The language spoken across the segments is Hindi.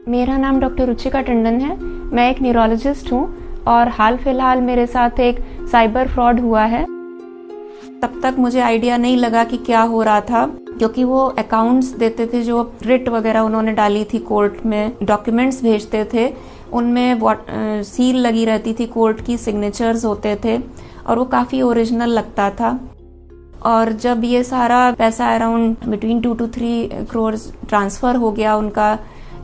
मेरा नाम डॉक्टर रुचिका टंडन है। मैं एक न्यूरोलॉजिस्ट हूँ और हाल फिलहाल मेरे साथ एक साइबर फ्रॉड हुआ है। तब तक मुझे आइडिया नहीं लगा कि क्या हो रहा था, क्योंकि वो अकाउंट्स देते थे जो रिट वगैरह उन्होंने डाली थी कोर्ट में, डॉक्यूमेंट्स भेजते थे, उनमें सील लगी रहती थी, कोर्ट की सिग्नेचर्स होते थे और वो काफ़ी ओरिजिनल लगता था। और जब ये सारा पैसा around between 2 to 3 crore transfer हो गया उनका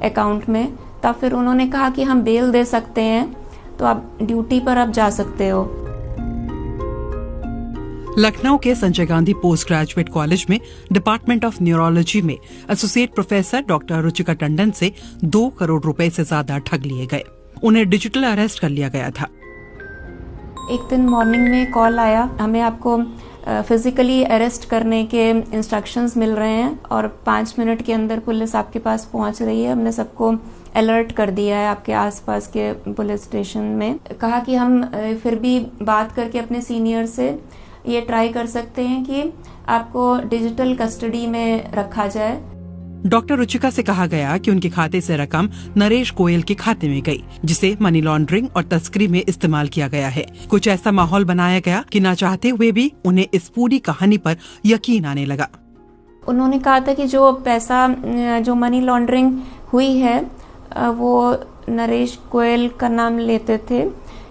अकाउंट में, तब फिर उन्होंने कहा कि हम बेल दे सकते हैं, तो आप ड्यूटी पर अब जा सकते हो। लखनऊ के Sanjay Gandhi post graduate college में डिपार्टमेंट ऑफ न्यूरोलॉजी में associate professor doctor Ruchika Tandon से 2 करोड़ रुपए से ज्यादा ठग लिए गए। उन्हें डिजिटल अरेस्ट कर लिया गया था। एक दिन मॉर्निंग में कॉल आया, हमें आपको फिजिकली अरेस्ट करने के इंस्ट्रक्शंस मिल रहे हैं और 5 मिनट के अंदर पुलिस आपके पास पहुंच रही है। हमने सबको अलर्ट कर दिया है आपके आसपास के पुलिस स्टेशन में। कहा कि हम फिर भी बात करके अपने सीनियर से ये ट्राई कर सकते हैं कि आपको डिजिटल कस्टडी में रखा जाए। डॉक्टर रुचिका से कहा गया कि उनके खाते से रकम नरेश गोयल के खाते में गई, जिसे मनी लॉन्ड्रिंग और तस्करी में इस्तेमाल किया गया है। कुछ ऐसा माहौल बनाया गया कि ना चाहते हुए भी उन्हें इस पूरी कहानी पर यकीन आने लगा। उन्होंने कहा था कि जो पैसा, जो मनी लॉन्ड्रिंग हुई है, वो नरेश गोयल का नाम लेते थे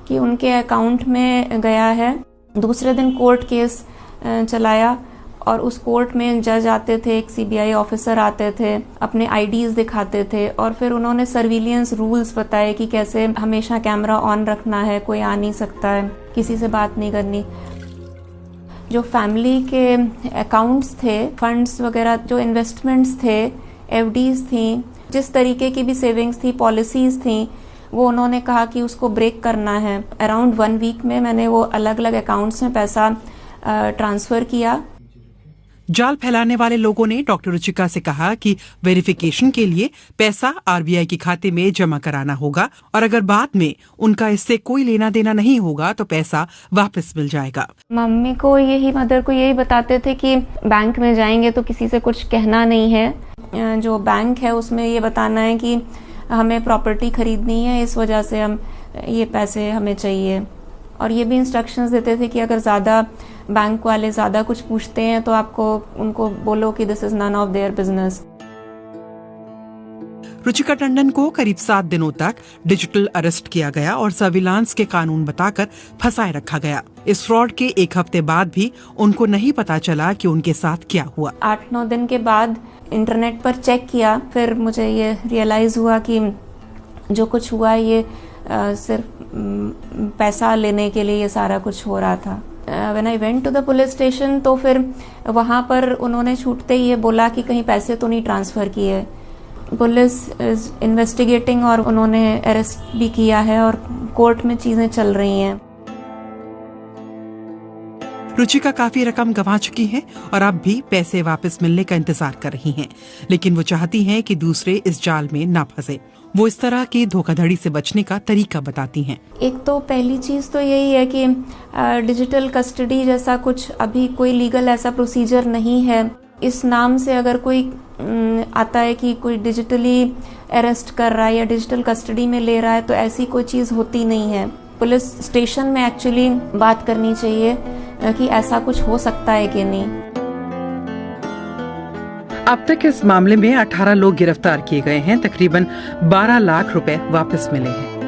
कि उनके अकाउंट में गया है। दूसरे दिन कोर्ट केस चलाया और उस कोर्ट में जज आते थे, एक सीबीआई ऑफिसर आते थे, अपने आईडीज दिखाते थे और फिर उन्होंने सर्विलियंस रूल्स बताए कि कैसे हमेशा कैमरा ऑन रखना है, कोई आ नहीं सकता है, किसी से बात नहीं करनी। जो फैमिली के अकाउंट्स थे, फंड्स वगैरह, जो इन्वेस्टमेंट्स थे, एफडीज थी, जिस तरीके की भी सेविंग्स थी, पॉलिसीज थी, वो उन्होंने कहा कि उसको ब्रेक करना है। अराउंड 1 वीक में मैंने वो अलग अलग अकाउंट्स में पैसा ट्रांसफर किया। जाल फैलाने वाले लोगों ने डॉक्टर रुचिका से कहा कि वेरिफिकेशन के लिए पैसा आरबीआई के खाते में जमा कराना होगा और अगर बाद में उनका इससे कोई लेना देना नहीं होगा तो पैसा वापस मिल जाएगा। मम्मी को मदर को यही बताते थे कि बैंक में जाएंगे तो किसी से कुछ कहना नहीं है। जो बैंक है उसमें ये बताना है कि हमें प्रॉपर्टी खरीदनी है, इस वजह से हम ये पैसे हमें चाहिए। और ये भी इंस्ट्रक्शंस देते थे कि अगर ज़्यादा बैंक वाले ज़्यादा कुछ पूछते हैं तो आपको उनको बोलो कि this is none of their business. Ruchika Tandon को करीब 7 दिनों तक डिजिटल अरेस्ट किया गया और सर्विलांस के कानून बताकर फंसाए रखा गया। इस फ्रॉड के 1 हफ्ते बाद भी उनको नहीं पता चला कि उनके साथ क्या हुआ। 8-9 दिन के बाद इंटरनेट पर चेक किया, फिर मुझे ये रियलाइज हुआ कि जो कुछ हुआ ये सिर्फ पैसा लेने के लिए ये सारा कुछ हो रहा था। When I went to the police station, तो फिर वहाँ पर उन्होंने छूटते ही ये बोला कि कहीं पैसे तो नहीं ट्रांसफ़र किए। पुलिस इज इन्वेस्टिगेटिंग और उन्होंने अरेस्ट भी किया है और कोर्ट में चीज़ें चल रही हैं। रुचिका काफी रकम गंवा चुकी हैं और अब भी पैसे वापस मिलने का इंतजार कर रही हैं, लेकिन वो चाहती हैं कि दूसरे इस जाल में ना फंसे। वो इस तरह की धोखाधड़ी से बचने का तरीका बताती हैं। एक तो पहली चीज़ तो यही है कि डिजिटल कस्टडी जैसा कुछ अभी कोई लीगल ऐसा प्रोसीजर नहीं है। इस नाम से अगर कोई आता है कि कोई डिजिटली अरेस्ट कर रहा है या डिजिटल कस्टडी में ले रहा है, तो ऐसी कोई चीज़ होती नहीं है। पुलिस स्टेशन में एक्चुअली बात करनी चाहिए कि ऐसा कुछ हो सकता है कि नहीं। अब तक इस मामले में 18 लोग गिरफ्तार किए गए हैं। तकरीबन 12 लाख रुपए वापस मिले हैं।